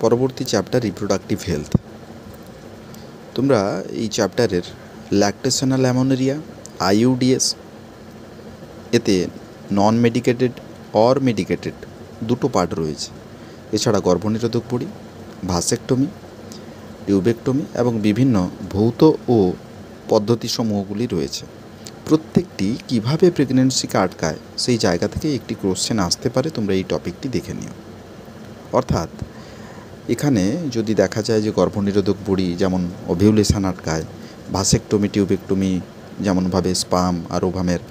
পরবর্তী chapter reproductive health. তোমরা এই চ্যাপ্টারের ল্যাকটেশনাল অ্যামোনেরিয়া, আইইউডিএস, এতে নন মেডিকেটেড অর মেডিকেটেড দুটো পার্ট রয়েছে। এছাড়া গর্ভনিরোধক বড়ি, ভাসেক্টমি, টিউবেক্টমি এবং বিভিন্ন ভৌত ও পদ্ধতিসমূহগুলি রয়েছে। প্রত্যেকটি কিভাবে প্রেগনেন্সিকে আটকায় সেই জায়গা থেকে একটি কোশ্চেন আসতে পারে, তোমরা এই টপিকটি দেখে নিও। অর্থাৎ এখানে যদি দেখা যায় যে গর্ভনিরোধক বড়ি যেমন ওভিউলেশন আটকায়, ভাসেক্টমি টিউবেক্টমি যেমনভাবে স্পাম আর ওভামের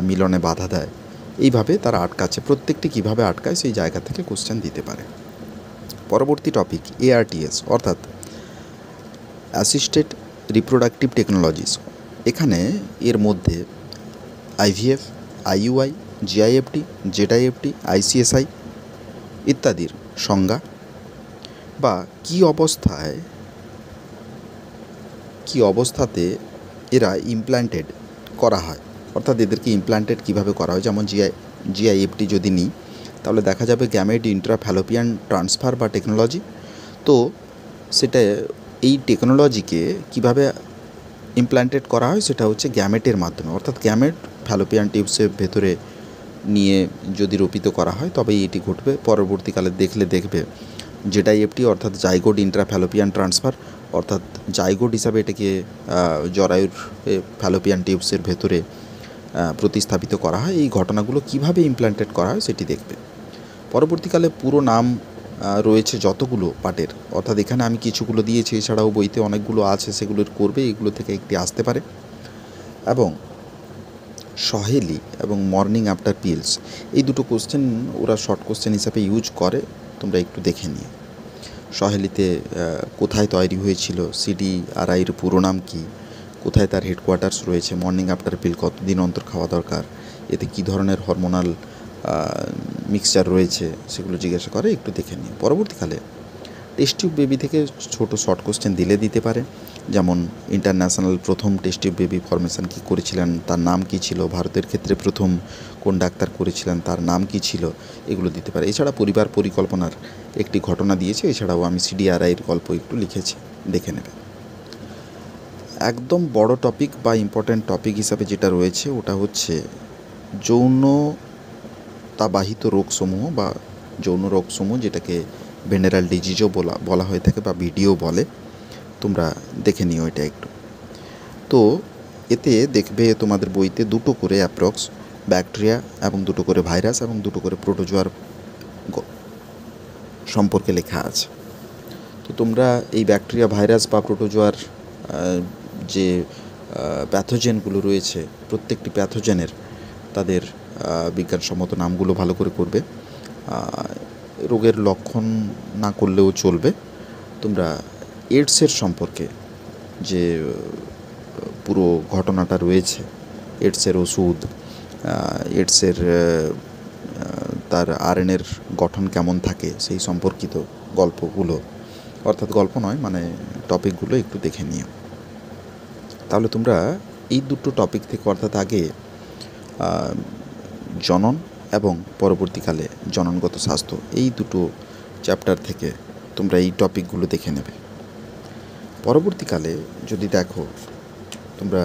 মিলনে বাধা দেয়, এইভাবে তারা আটকাচ্ছে। প্রত্যেকটি কিভাবে আটকায় সেই জায়গা থেকে কোশ্চেন দিতে পারে। পরবর্তী টপিক এআরটিএস অর্থাৎ অ্যাসিস্টেড রিপ্রোডাক্টিভ টেকনোলজিস। এখানে এর মধ্যে আইভিএফ, আইইউআই, জিআইএফটি, জেডআইএফটি, আইসিএসআই ইত্যাদির সংজ্ঞা বা কী অবস্থাতে এরা ইমপ্ল্যান্টেড করা হয়, অর্থাৎ এদেরকে ইমপ্ল্যান্টেড কীভাবে করা হয়। যেমন জিআইএফটি যদি নিই তাহলে দেখা যাবে গ্যামেট ইন্ট্রাফ্যালোপিয়ান ট্রান্সফার বা টেকনোলজি। তো সেটা এই টেকনোলজিকে কীভাবে ইমপ্ল্যান্টেড করা হয় সেটা হচ্ছে গ্যামেটের মাধ্যমে, অর্থাৎ গ্যামেট ফ্যালোপিয়ান টিউবসের ভেতরে নিয়ে যদি রোপিত করা হয় তবেই এটি ঘটবে। পরবর্তীকালে দেখবে জেডআইএফটি অর্থাৎ জাইগোট ইন্ট্রাফ্যালোপিয়ান ট্রান্সফার, অর্থাৎ জাইগোট হিসাবে এটাকে জরায়ুর ফ্যালোপিয়ান টিউবসের ভেতরে প্রতিস্থাপিত করা হয়। এই ঘটনাগুলো কিভাবে ইমপ্ল্যান্টেড করা হয় সেটি দেখবে। পরবর্তীকালে পুরো নাম রয়েছে যতগুলো পার্টের, অর্থাৎ এখানে আমি কিছুগুলো দিয়েছি, এছাড়াও বইতে অনেকগুলো আছে, সেগুলোর করবে, এগুলো থেকে একটি আসতে পারে। এবং সহেলি এবং মর্নিং আফটার পিলস, এই দুটো কোশ্চেন ওরা শর্ট কোশ্চেন হিসাবে ইউজ করে, তোমরা একটু দেখে নিও। সহেলিতে কোথায় তৈরি হয়েছিল, সিডিআরআইয়ের পুরো নাম কী, কোথায় তার হেডকোয়ার্টার্স রয়েছে, মর্নিং আফটার পিল কতদিন অন্তর খাওয়া দরকার, এতে কী ধরনের হরমোনাল মিক্সচার রয়েছে সেগুলো জিজ্ঞাসা করে, একটু দেখে নিও। পরবর্তীকালে টেস্ট টিউব বেবি থেকে ছোট শর্ট কোশ্চেন দিতে পারে, যেমন ইন্টারন্যাশনাল প্রথম টেস্ট টিউব বেবি ফরমেশন কী করেছিলেন, তার নাম কী ছিল, ভারতের ক্ষেত্রে প্রথম কোন ডাক্তার করেছিলেন, তার নাম কী ছিল, এগুলো দিতে পারে। এছাড়া পরিবার পরিকল্পনার একটি ঘটনা দিয়েছে, এছাড়াও আমি সিডিআরআইয়ের গল্প একটু লিখেছি, দেখে নেবে। একদম বড় টপিক বা ইম্পর্ট্যান্ট টপিক হিসাবে যেটা রয়েছে ওটা হচ্ছে যৌনতাবাহিত রোগসমূহ বা যৌন রোগসমূহ, যেটাকে ভেনেরাল ডিজিজও বলা হয়ে থাকে বা ভিডিও বলে। তোমরা দেখে নিও এটা একটু। তো এতে দেখবে তোমাদের বইতে দুটো করে অ্যাপ্রক্স ব্যাকটেরিয়া এবং দুটো করে ভাইরাস এবং দুটো করে প্রোটোজোয়ার সম্পর্কে লেখা আছে। তো তোমরা এই ব্যাকটেরিয়া, ভাইরাস বা প্রোটোজোয়ার যে প্যাথোজেনগুলো রয়েছে, প্রত্যেকটি প্যাথোজেনের তাদের বিজ্ঞানসম্মত নামগুলো ভালো করে করবে। রোগের লক্ষণ না করলেও চলবে। তোমরা এইডসের সম্পর্কে যে পুরো ঘটনাটা রয়েছে, এইডসের ওষুধ, এইডসের তার আরএনএর গঠন কেমন থাকে সেই সম্পর্কিত গল্পগুলো, অর্থাৎ গল্প নয় মানে টপিকগুলো একটু দেখে নিও। তাহলে তোমরা এই দুটো টপিক থেকে, অর্থাৎ আগে জনন এবং পরবর্তীকালে জননগত স্বাস্থ্য, এই দুটো চ্যাপ্টার থেকে তোমরা এই টপিকগুলো দেখে নেবে। পরবর্তীকালে যদি দেখো, তোমরা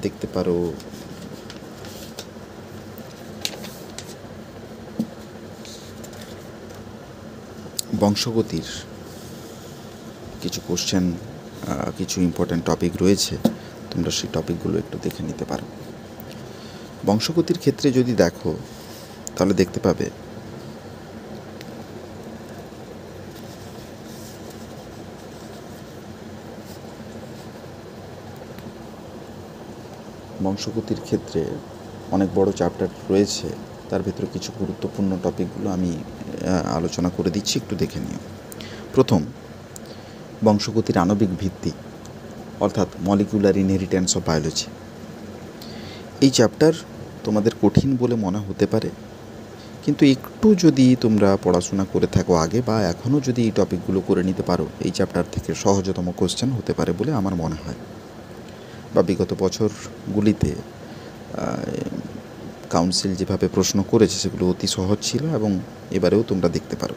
দেখতে পারো বংশগতির কিছু কোশ্চেন, কিছু ইম্পর্ট্যান্ট টপিক রয়েছে, তোমরা সেই টপিকগুলো একটু দেখে নিতে পারো। বংশগতির ক্ষেত্রে যদি দেখো তাহলে দেখতে পাবে বংশগতির ক্ষেত্রে অনেক বড় চ্যাপ্টার রয়েছে, তার ভেতরে কিছু গুরুত্বপূর্ণ টপিকগুলো আমি আলোচনা করে দিচ্ছি, একটু দেখে নিও। প্রথম, বংশগতির আণবিক ভিত্তি অর্থাৎ মলিকুলার ইনহেরিট্যান্স অফ বায়োলজি। এই চ্যাপ্টার তোমাদের কঠিন বলে মনে হতে পারে, কিন্তু একটু যদি তোমরা পড়াশোনা করে থাকো আগে বা এখনও যদি এই টপিকগুলো করে নিতে পারো, এই চ্যাপ্টার থেকে সহজতম কোশ্চেন হতে পারে বলে আমার মনে হয়। বা বিগত বছরগুলিতে কাউন্সিল যেভাবে প্রশ্ন করেছে সেগুলো অতি সহজ ছিল এবং এবারেও তোমরা দেখতে পারো।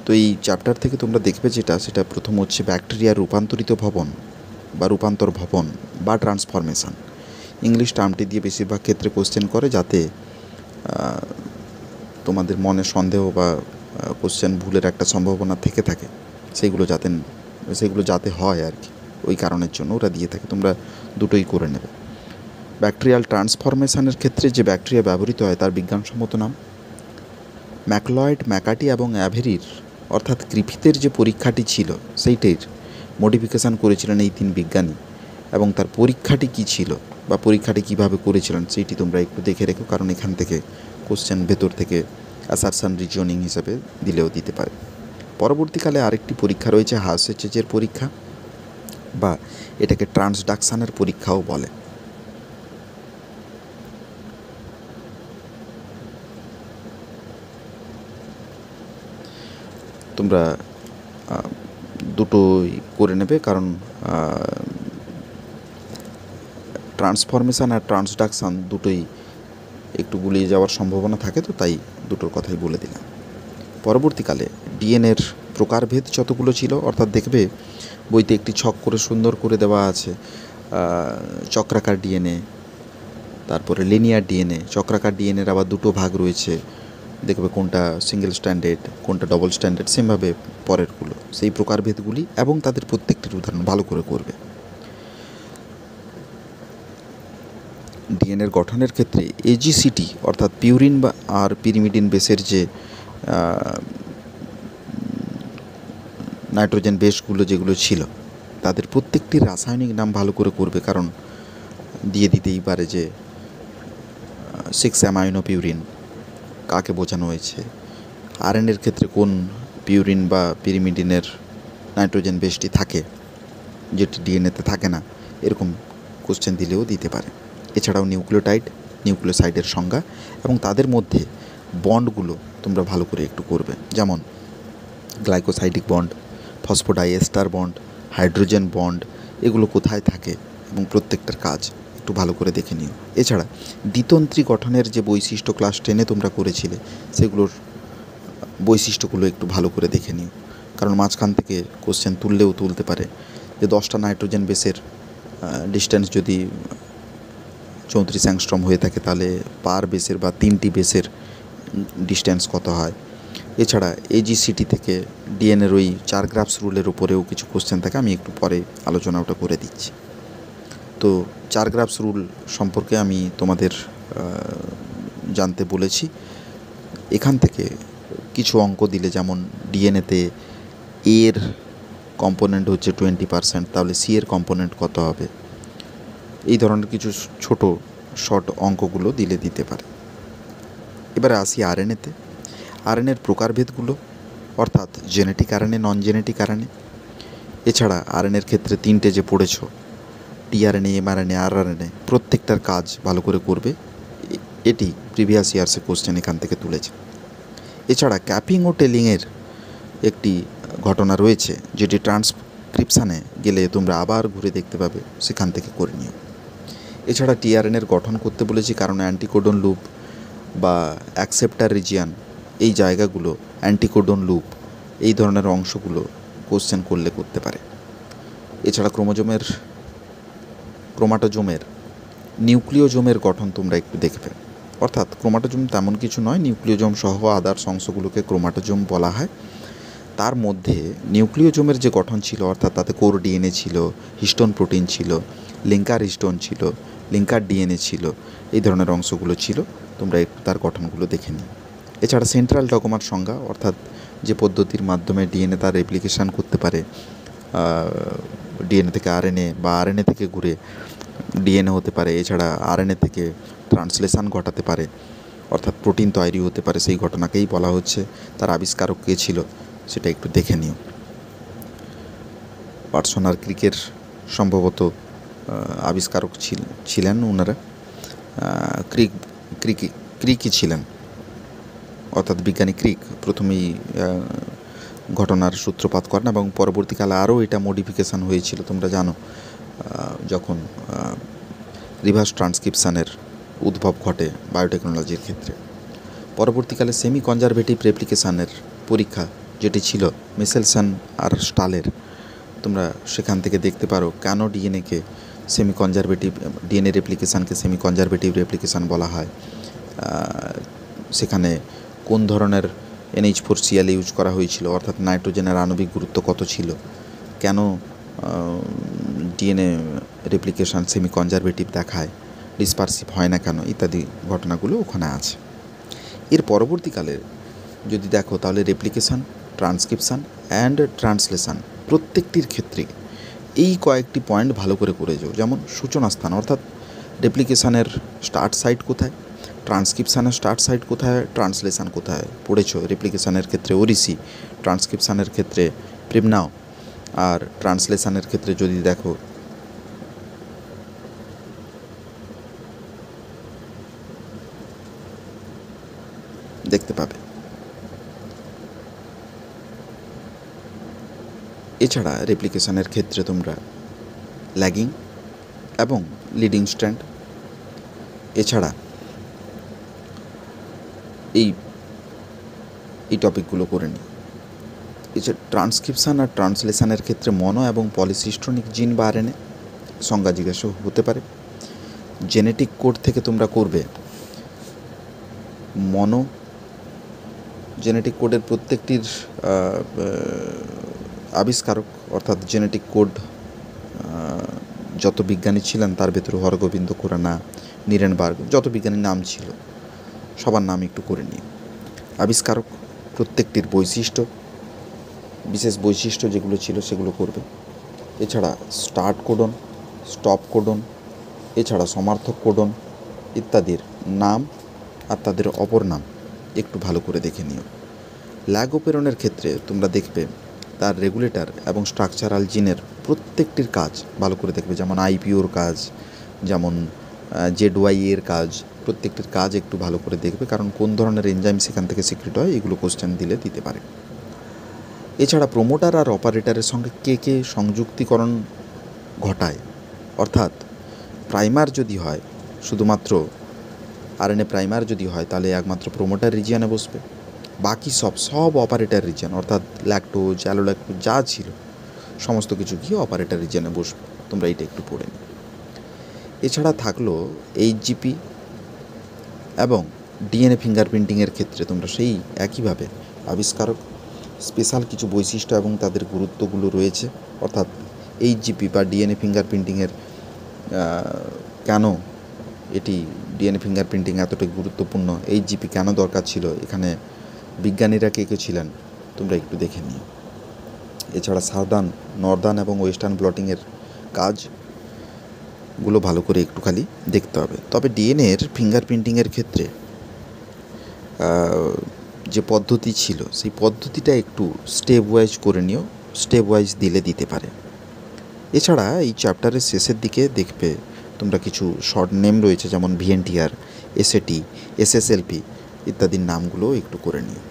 তো এই চ্যাপ্টার থেকে তোমরা দেখবে যেটা, সেটা প্রথম হচ্ছে ব্যাকটেরিয়ার রূপান্তরিত ভবন বা রূপান্তর ভবন বা ট্রান্সফরমেশান। ইংলিশ টার্মটি দিয়ে বেশিরভাগ ক্ষেত্রে কোশ্চেন করে, যাতে তোমাদের মনে সন্দেহ বা কোশ্চেন ভুলের একটা সম্ভাবনা থেকে থাকে, সেগুলো যাতে হয় আর কি, ওই কারণের জন্য ওরা দিয়ে থাকে। তোমরা দুটোই করে নেবে। ব্যাকটেরিয়াল ট্রান্সফরমেশানের ক্ষেত্রে যে ব্যাকটেরিয়া ব্যবহৃত হয় তার বিজ্ঞানসম্মত নাম ম্যাকলয়েড, ম্যাকার্টি এবং অ্যাভেরির অর্থাৎ গ্রিফিথের যে পরীক্ষাটি ছিল সেইটির মডিফিকেশান করেছিলেন এই 3 বিজ্ঞানী, এবং তার পরীক্ষাটি কী ছিল বা পরীক্ষাটি কীভাবে করেছিলেন সেইটি তোমরা একটু দেখে রেখো, কারণ এখান থেকে কোশ্চেন ভেতর থেকে অ্যাসারশন রিজনিং হিসাবে দিলেও দিতে পারে। পরবর্তীকালে আরেকটি পরীক্ষা রয়েছে হার্শেচেজের পরীক্ষা, বা এটাকে ট্রান্সডাকশানের পরীক্ষাও বলে। তোমরা দুটোই করে নেবে, কারণ ট্রান্সফরমেশান আর ট্রান্সডাকশান দুটোই একটু গুলিয়ে যাওয়ার সম্ভাবনা থাকে, তো তাই দুটোর কথাই বলে দিলাম। পরবর্তীকালে ডিএনএর প্রকারভেদ যতগুলো ছিল, অর্থাৎ দেখবে বইতে একটি ছক করে সুন্দর করে দেওয়া আছে, চক্রাকার ডিএনএ, তারপরে লিনিয়ার ডিএনএ। চক্রাকার ডিএনএর আবার দুটো ভাগ রয়েছে, দেখবে কোনটা সিঙ্গেল স্ট্যান্ডার্ড কোনটা ডবল স্ট্যান্ডার্ড, সেমভাবে পরেরগুলো, সেই প্রকারভেদগুলি এবং তাদের প্রত্যেকটির উদাহরণ ভালো করে করবে। ডিএনএর গঠনের ক্ষেত্রে এজিসিটি অর্থাৎ পিউরিন বা আর পিরিমিডিন বেসের যে নাইট্রোজেন বেসগুলো যেগুলো ছিল তাদের প্রত্যেকটির রাসায়নিক নাম ভালো করে করবে, কারণ দিয়ে দিতেই পারে যে 6 অ্যামাইনো পিউরিন কাকে বোঝানো হয়েছে, আরএনএর ক্ষেত্রে কোন পিউরিন বা পিরিমিডিনের নাইট্রোজেন বেসটি থাকে যেটি ডিএনএতে থাকে না, এরকম কোশ্চেন দিলেও দিতে পারে। এছাড়াও নিউক্লিওটাইড, নিউক্লিওসাইডের সংজ্ঞা এবং তাদের মধ্যে বন্ডগুলো তোমরা ভালো করে একটু করবে, যেমন glycosidic bond, phosphodiester bond, hydrogen bond, এগুলো কোথায় থাকে এবং প্রত্যেকটার কাজ একটু ভালো করে দেখে নিও। এছাড়া দ্বিতন্ত্রী গঠনের যে বৈশিষ্ট্য ক্লাস 10-এ তোমরা করেছিলে, সেগুলোর বৈশিষ্ট্যগুলো একটু ভালো করে দেখে নিও, কারণ মাঝখান থেকে কোশ্চেন তুললেও তুলতে পারে যে 10টা নাইট্রোজেন বেসের ডিস্টেন্স যদি 34 অ্যাংস্ট্রম হয়ে থাকে, তাহলে পার বেসের বা 3টি বেসের ডিস্টেন্স কত হয়। এছাড়া এজিসিটি থেকে ডিএনএর ওই 4 গ্রাফস রুলের উপরেও কিছু কোশ্চেন থাকে, আমি একটু পরে আলোচনা ওটা করে দিচ্ছি। তো 4 গ্রাফস রুল সম্পর্কে আমি তোমাদের জানতে বলেছি। এখান থেকে কিছু অঙ্ক দিলে, যেমন ডিএনএতে এর কম্পোনেন্ট হচ্ছে 20%, তাহলে সি এর কম্পোনেন্ট কত হবে, এই ধরনের কিছু ছোট শর্ট অঙ্কগুলো দিতে পারে। এবারে আসি আরএনএতে। আরএনএর প্রকারভেদগুলো, অর্থাৎ জেনেটিক আরএনএ, নন জেনেটিক আরএনএ। এছাড়া আরএনএর ক্ষেত্রে 3টে যে পড়েছো, টিআরএনএ, এমআরএনএ, আরআরএনএ, প্রত্যেকটার কাজ ভালো করে করবে। এটি প্রিভিয়াস ইয়ার্সে কোশ্চেন এখান থেকে তুলেছে। এছাড়া ক্যাপিং ও টেলিংয়ের একটি ঘটনা রয়েছে, যেটি ট্রান্সক্রিপশানে গেলে তোমরা আবার ঘুরে দেখতে পাবে, সেখান থেকে করে নিও। এছাড়া টিআরএনএর গঠন করতে বলেছি, কারণ অ্যান্টিকোডন লুপ বা অ্যাকসেপ্টার রিজিয়ান, এই জায়গাগুলো অ্যান্টিকোডন লুপ, এই ধরনের অংশগুলো কোশ্চেন করলে করতে পারে। এছাড়া ক্রোমাটোজোমের নিউক্লিওজোমের গঠন তোমরা একটু দেখবে, অর্থাৎ ক্রোমাটোজোম তেমন কিছু নয়, নিউক্লিওজোম সহ আদার্স অংশগুলোকে ক্রোমাটোজোম বলা হয়। তার মধ্যে নিউক্লিওজোমের যে গঠন ছিল, অর্থাৎ তাতে কোর ডিএনএ ছিল, হিস্টোন প্রোটিন ছিল, লিঙ্কার হিস্টোন ছিল, লিঙ্কার ডিএনএ ছিল, এই ধরনের অংশগুলো ছিল, তোমরা একটু তার গঠনগুলো দেখে নিও। এছাড়া সেন্ট্রাল ডগমার সংজ্ঞা, অর্থাৎ যে পদ্ধতির মাধ্যমে ডিএনএ তার রেপ্লিকেশান করতে পারে, ডিএনএ থেকে আরএনএ বা আরএনএ থেকে ঘুরে ডিএনএ হতে পারে, এছাড়া আরএনএ থেকে ট্রান্সলেশন ঘটাতে পারে, অর্থাৎ প্রোটিন তৈরি হতে পারে, সেই ঘটনাকেই বলা হচ্ছে। তার আবিষ্কারক কে ছিল সেটা একটু দেখে নিও। ওয়াটসন আর ক্রিকের সম্ভবত আবিষ্কারক ছিলেন ওনারা। ক্রিকই ছিলেন, অর্থাৎ বিজ্ঞানী ক্রিক প্রথমেই ঘটনার সূত্রপাত করেন, এবং পরবর্তীকালে আরও এটা মডিফিকেশান হয়েছিল, তোমরা জানো, যখন রিভার্স ট্রান্সক্রিপশানের উদ্ভব ঘটে বায়োটেকনোলজির ক্ষেত্রে। পরবর্তীকালে সেমি কনজারভেটিভ রেপ্লিকেশানের পরীক্ষা যেটি ছিল মিসেলসন আর স্টালের, তোমরা সেখান থেকে দেখতে পারো কেন ডিএনএকে সেমি কনজারভেটিভ, ডিএনএ রেপ্লিকেশানকে সেমি কনজারভেটিভ রেপ্লিকেশান বলা হয়, সেখানে কোন ধরনের NH4Cl ইউজ করা হয়েছিল, অর্থাৎ নাইট্রোজেনের আণবিক গুরুত্ব কত ছিল, কেন ডিএনএ রেপ্লিকেশান সেমি কনজারভেটিভ দেখায়, ডিসপারসিভ হয় না কেন, ইত্যাদি ঘটনাগুলো ওখানে আছে। এর পরবর্তীকালে যদি দেখো তাহলে রেপ্লিকেশান, ট্রান্সক্রিপশান অ্যান্ড ট্রান্সলেশান প্রত্যেকটির ক্ষেত্রে এই কয়েকটি পয়েন্ট ভালো করে যাও। যেমন সূচনা স্থান, অর্থাৎ রেপ্লিকেশানের স্টার্ট সাইট কোথায়, ট্রান্সক্রিপশানের স্টার্ট সাইট কোথায়, ট্রান্সলেশান কোথায় পড়েছো। রেপ্লিকেশানের ক্ষেত্রে ওরিসি, ট্রান্সক্রিপশানের ক্ষেত্রে প্রিমনাও, আর ট্রান্সলেশানের ক্ষেত্রে যদি দেখো দেখতে পাবে। এছাড়া রেপ্লিকেশানের ক্ষেত্রে তোমরা ল্যাগিং এবং লিডিং স্ট্র্যান্ড, এছাড়া এই টপিকগুলো করে নিই। এছাড়া ট্রান্সক্রিপশান আর ট্রান্সলেশানের ক্ষেত্রে মনো এবং পলিসিস্টনিক জিন বা RNA সংজ্ঞা জিজ্ঞাসা হতে পারে। জেনেটিক কোড থেকে তোমরা করবে মনো, জেনেটিক কোডের প্রত্যেকটির আবিষ্কারক, অর্থাৎ জেনেটিক কোড যত বিজ্ঞানী ছিলেন তার ভেতরে হরগোবিন্দ খুরানা, নিরেনবার্গ, যত বিজ্ঞানীর নাম ছিল সবার নাম একটু করে নিই। আবিষ্কারক, প্রত্যেকটির বৈশিষ্ট্য, বিশেষ বৈশিষ্ট্য যেগুলো ছিল সেগুলো করবে। এছাড়া স্টার্ট কোডন, স্টপ কোডন, এছাড়া সমার্থক কোডন ইত্যাদির নাম আর তাদের অপর নাম একটু ভালো করে দেখে নিও। ল্যাগো প্রেরণের ক্ষেত্রে তোমরা দেখবে তার রেগুলেটর এবং স্ট্রাকচারাল জিনের প্রত্যেকটির কাজ ভালো করে দেখবে, যেমন IPOর কাজ, যেমন ZY এর কাজ, প্রত্যেকটির কাজ একটু ভালো করে দেখবে, কারণ কোন ধরনের এনজাইম সেখান থেকে সিক্রেট হয় এগুলো কোশ্চেন দিতে পারে। এছাড়া প্রোমোটার আর অপারেটরের সঙ্গে কে সংযুক্তিকরণ ঘটায়, অর্থাৎ প্রাইমার যদি হয়, শুধুমাত্র RNA প্রাইমার যদি হয় তাহলে একমাত্র প্রোমোটার রিজিয়নে বসবে, বাকি সব অপারেটর রিজিয়ন, অর্থাৎ ল্যাকটোজ, অ্যালোল্যাকটোজ যা ছিল সমস্ত কিছু গিয়ে অপারেটর রিজিয়নে বসবে। তোমরা এটা একটু পড়ে নিও। এছাড়া থাকলো HGP এবং DNA ফিঙ্গারপ্রিন্টিংয়ের ক্ষেত্রে তোমরা সেই একইভাবে আবিষ্কারক, স্পেশাল কিছু বৈশিষ্ট্য এবং তাদের গুরুত্বগুলো রয়েছে, অর্থাৎ HGP বা DNA ফিঙ্গারপ্রিন্টিংয়ের কেন এটি DNA ফিঙ্গারপ্রিন্টিং এতটা গুরুত্বপূর্ণ, HGP কেন দরকার ছিল, এখানে বিজ্ঞানীরা কে ছিলেন তোমরা একটু দেখে নিও। এছাড়া সাউদার্ন, নর্দার্ন এবং ওয়েস্টার্ন ব্লটিংয়ের কাজগুলো ভালো করে একটু খালি দেখতে হবে। তবে ডিএনএর ফিঙ্গারপ্রিন্টিংয়ের ক্ষেত্রে যে পদ্ধতি ছিল সেই পদ্ধতিটা একটু স্টেপ ওয়াইজ করে নিও, স্টেপ ওয়াইজ দিতে পারে। এছাড়া এই চ্যাপ্টারের শেষের দিকে দেখবে তোমরা কিছু শর্ট নেম রয়েছে, যেমন VNTR, SAT, SSLP ইত্যাদির নামগুলো একটু করে নিও।